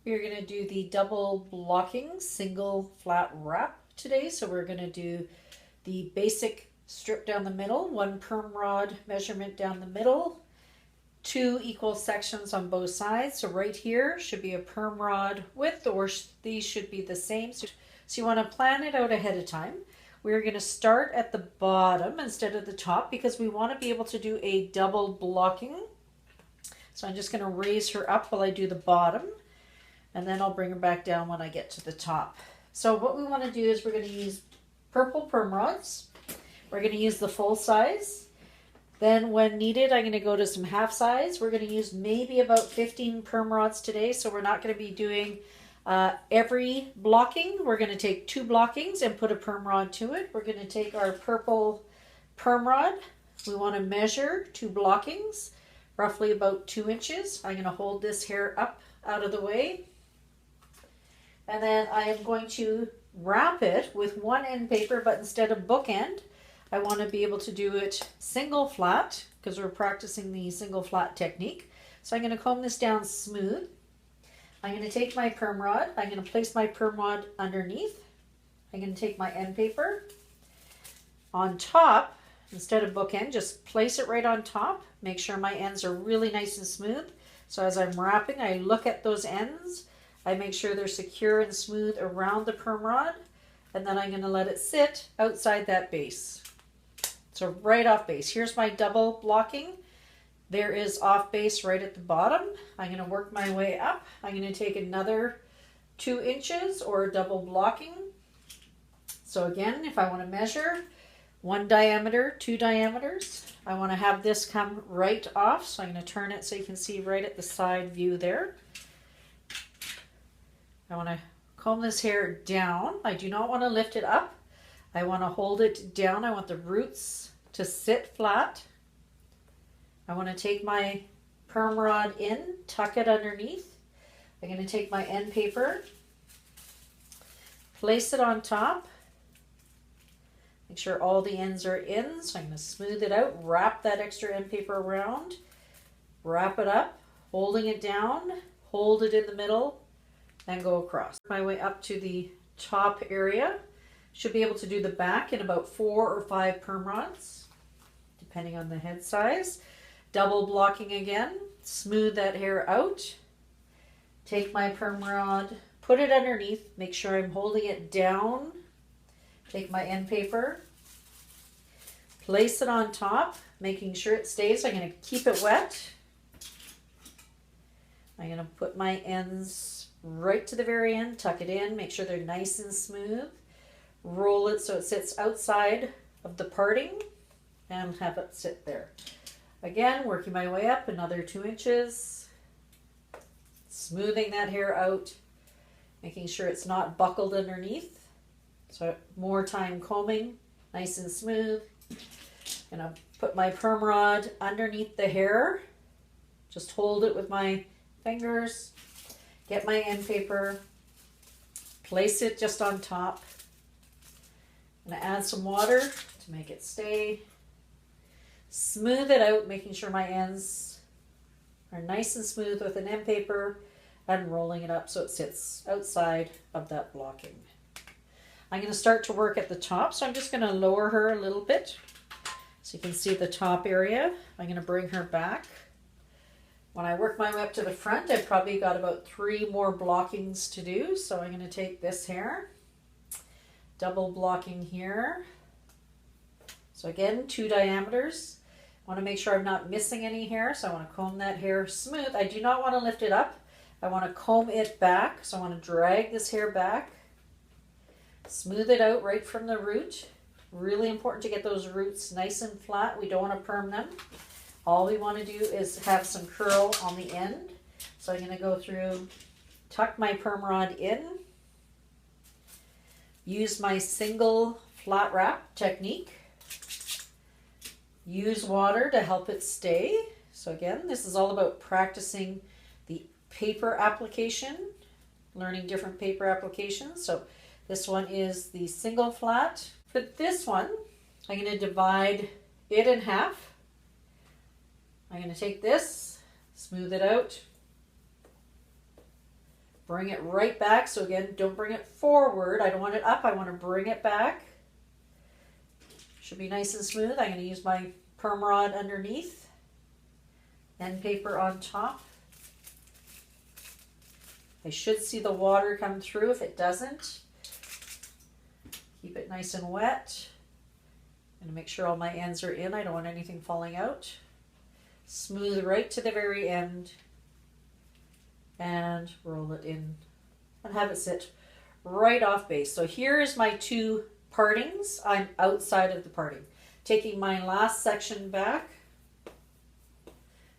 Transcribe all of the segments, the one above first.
We're going to do the double blocking single flat wrap today. So we're going to do the basic strip down the middle, one perm rod measurement down the middle, two equal sections on both sides. So right here should be a perm rod width, or these should be the same. So you want to plan it out ahead of time. We're going to start at the bottom instead of the top because we want to be able to do a double blocking. So I'm just going to raise her up while I do the bottom, and then I'll bring her back down when I get to the top. So what we want to do is we're going to use purple perm rods. We're going to use the full size. Then when needed, I'm going to go to some half size. We're going to use maybe about 15 perm rods today, so we're not going to be doing every blocking. We're going to take 2 blockings and put a perm rod to it. We're going to take our purple perm rod. We want to measure 2 blockings, roughly about 2 inches. I'm going to hold this hair up out of the way. And then I am going to wrap it with one end paper, but instead of bookend, I want to be able to do it single flat because we're practicing the single flat technique. So I'm going to comb this down smooth. I'm going to take my perm rod. I'm going to place my perm rod underneath. I'm going to take my end paper. On top, instead of bookend, just place it right on top. Make sure my ends are really nice and smooth. So as I'm wrapping, I look at those ends. I make sure they're secure and smooth around the perm rod. And then I'm going to let it sit outside that base. So right off base. Here's my double blocking. There is off base right at the bottom. I'm going to work my way up. I'm going to take another 2 inches or double blocking. So again, if I want to measure 1 diameter, 2 diameters, I want to have this come right off. So I'm going to turn it so you can see right at the side view there. I want to comb this hair down. I do not want to lift it up. I want to hold it down. I want the roots to sit flat. I want to take my perm rod in, tuck it underneath. I'm going to take my end paper, place it on top. Make sure all the ends are in. So I'm going to smooth it out, wrap that extra end paper around, wrap it up, holding it down, hold it in the middle, and go across. My way up to the top area. Should be able to do the back in about 4 or 5 perm rods, depending on the head size. Double blocking again, smooth that hair out. Take my perm rod, put it underneath, make sure I'm holding it down. Take my end paper, place it on top, making sure it stays. I'm going to keep it wet. I'm going to put my ends right to the very end, tuck it in, make sure they're nice and smooth. Roll it so it sits outside of the parting and have it sit there. Again, working my way up another 2 inches, smoothing that hair out, making sure it's not buckled underneath. So more time combing, nice and smooth. Gonna put my perm rod underneath the hair, just hold it with my fingers, get my end paper, place it just on top. I'm going to add some water to make it stay. Smooth it out, making sure my ends are nice and smooth with an end paper and rolling it up so it sits outside of that blocking. I'm going to start to work at the top, so I'm just going to lower her a little bit so you can see the top area. I'm going to bring her back. When I work my way up to the front, I've probably got about 3 more blockings to do, so I'm going to take this hair. Double blocking here. So again, 2 diameters. I want to make sure I'm not missing any hair, so I want to comb that hair smooth. I do not want to lift it up. I want to comb it back, so I want to drag this hair back. Smooth it out right from the root. Really important to get those roots nice and flat. We don't want to perm them. All we want to do is have some curl on the end. So I'm going to go through, tuck my perm rod in. Use my single flat wrap technique. Use water to help it stay. So again, this is all about practicing the paper application, learning different paper applications. So this one is the single flat. For this one, I'm going to divide it in half. I'm going to take this, smooth it out, Bring it right back. So again, don't bring it forward. I don't want it up. I want to bring it back. Should be nice and smooth. I'm going to use my perm rod underneath. End paper on top. I should see the water come through. If it doesn't, keep it nice and wet. I'm going to make sure all my ends are in. I don't want anything falling out. Smooth right to the very end. And roll it in and have it sit right off base. So here is my two partings. I'm outside of the parting. Taking my last section back,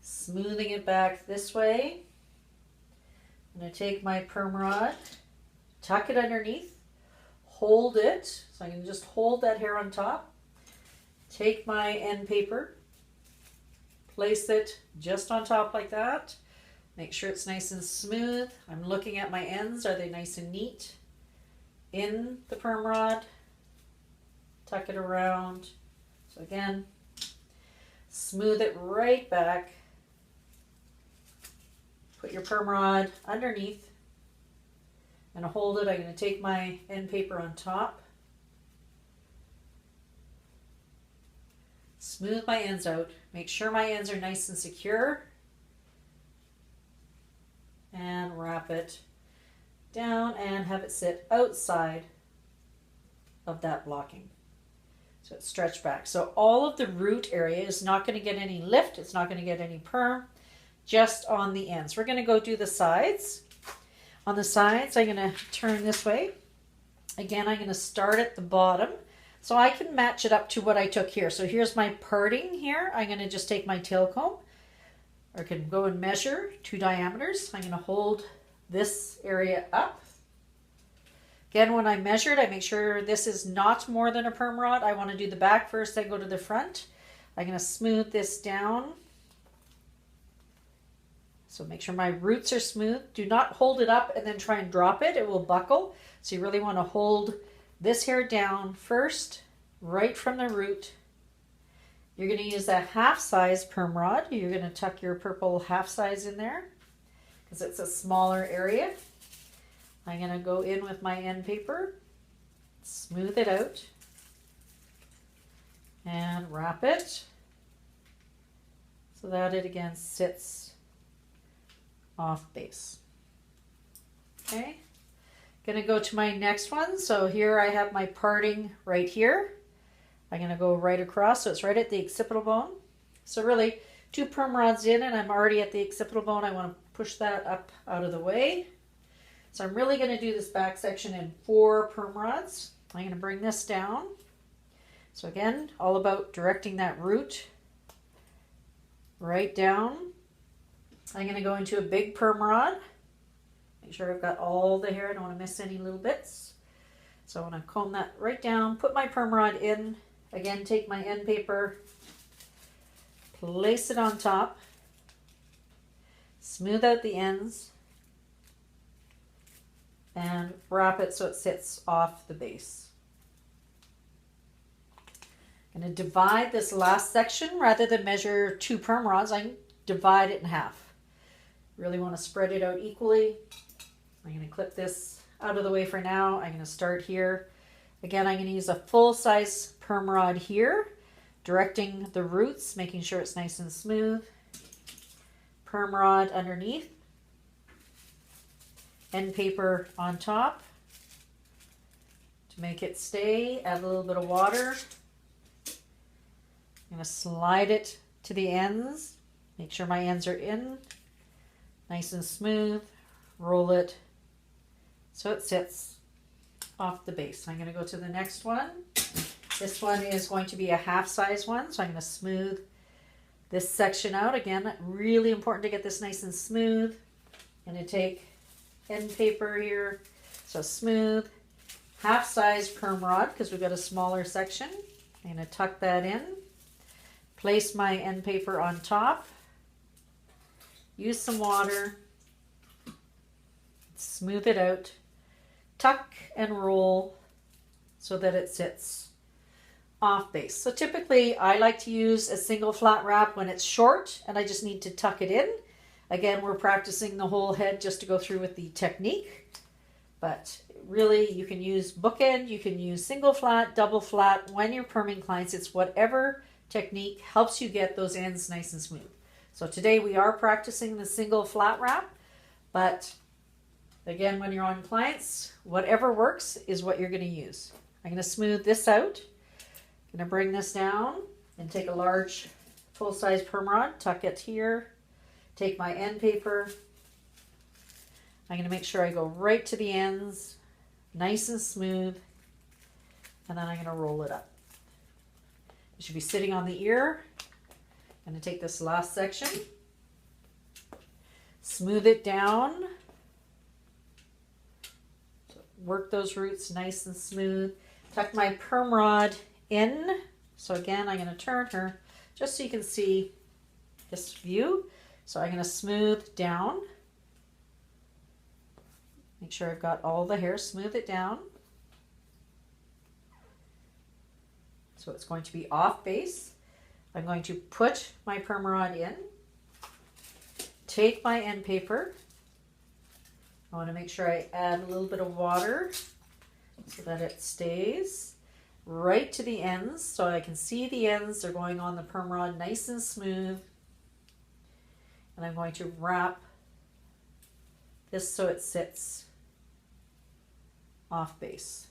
smoothing it back this way. I'm going to take my perm rod, tuck it underneath, hold it. So I can just hold that hair on top. Take my end paper, place it just on top like that. Make sure it's nice and smooth. I'm looking at my ends. Are they nice and neat? In the perm rod. Tuck it around. So again, smooth it right back. Put your perm rod underneath and hold it. I'm going to take my end paper on top. Smooth my ends out. Make sure my ends are nice and secure. And wrap it down and have it sit outside of that blocking. So it's stretched back. So all of the root area is not going to get any lift. It's not going to get any perm, just on the ends. We're going to go do the sides. On the sides, I'm going to turn this way. Again, I'm going to start at the bottom. So I can match it up to what I took here. So here's my parting here. I'm going to just take my tail comb. Or I can go and measure 2 diameters. I'm going to hold this area up. Again, when I measure it, I make sure this is not more than a perm rod. I want to do the back first, then go to the front. I'm going to smooth this down. So make sure my roots are smooth. Do not hold it up and then try and drop it. It will buckle. So you really want to hold this hair down first, right from the root. You're going to use a half-size perm rod. You're going to tuck your purple half-size in there because it's a smaller area. I'm going to go in with my end paper, smooth it out, and wrap it so that it again sits off base. Okay, going to go to my next one. So here I have my parting right here. I'm going to go right across, so it's right at the occipital bone. So really, 2 perm rods in, and I'm already at the occipital bone. I want to push that up out of the way. So I'm really going to do this back section in 4 perm rods. I'm going to bring this down. So again, all about directing that root right down. I'm going to go into a big perm rod. Make sure I've got all the hair. I don't want to miss any little bits. So I want to comb that right down, put my perm rod in. Again, take my end paper, place it on top, smooth out the ends, and wrap it so it sits off the base. I'm going to divide this last section. Rather than measure 2 perm rods, I divide it in half. Really want to spread it out equally. I'm going to clip this out of the way for now. I'm going to start here. Again, I'm going to use a full-size perm rod here, directing the roots, making sure it's nice and smooth. Perm rod underneath. End paper on top. To make it stay, add a little bit of water. I'm going to slide it to the ends. Make sure my ends are in. Nice and smooth. Roll it so it sits off the base. I'm going to go to the next one. This one is going to be a half-size one, so I'm going to smooth this section out. Again, really important to get this nice and smooth. I'm going to take end paper here, so smooth, half-size perm rod because we've got a smaller section. I'm going to tuck that in, place my end paper on top, use some water, smooth it out, tuck and roll so that it sits off base. So typically I like to use a single flat wrap when it's short and I just need to tuck it in. Again, we're practicing the whole head just to go through with the technique, but really you can use bookend, you can use single flat, double flat when you're perming clients. It's whatever technique helps you get those ends nice and smooth. So today we are practicing the single flat wrap, but again, when you're on clients, whatever works is what you're going to use. I'm going to smooth this out. I'm going to bring this down and take a large full-size perm rod, tuck it here, take my end paper. I'm going to make sure I go right to the ends, nice and smooth, and then I'm going to roll it up. It should be sitting on the ear. I'm going to take this last section, smooth it down, so work those roots nice and smooth. Tuck my perm rod in. So again, I'm going to turn her just so you can see this view. So I'm going to smooth down. Make sure I've got all the hair, smooth it down. So it's going to be off base. I'm going to put my perm rod in, take my end paper. I want to make sure I add a little bit of water so that it stays right to the ends, so I can see the ends. They're going on the perm rod nice and smooth. And I'm going to wrap this so it sits off base.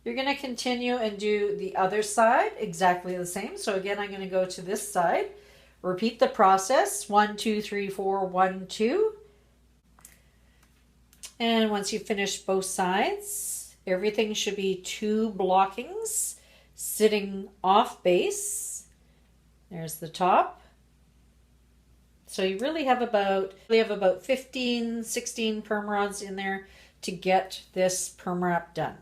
You're going to continue and do the other side exactly the same. So again, I'm going to go to this side, repeat the process, 1, 2, 3, 4, 1, 2. And once you finish both sides, everything should be 2 blockings sitting off base. There's the top. So you really have about 15, 16 perm rods in there to get this perm wrap done.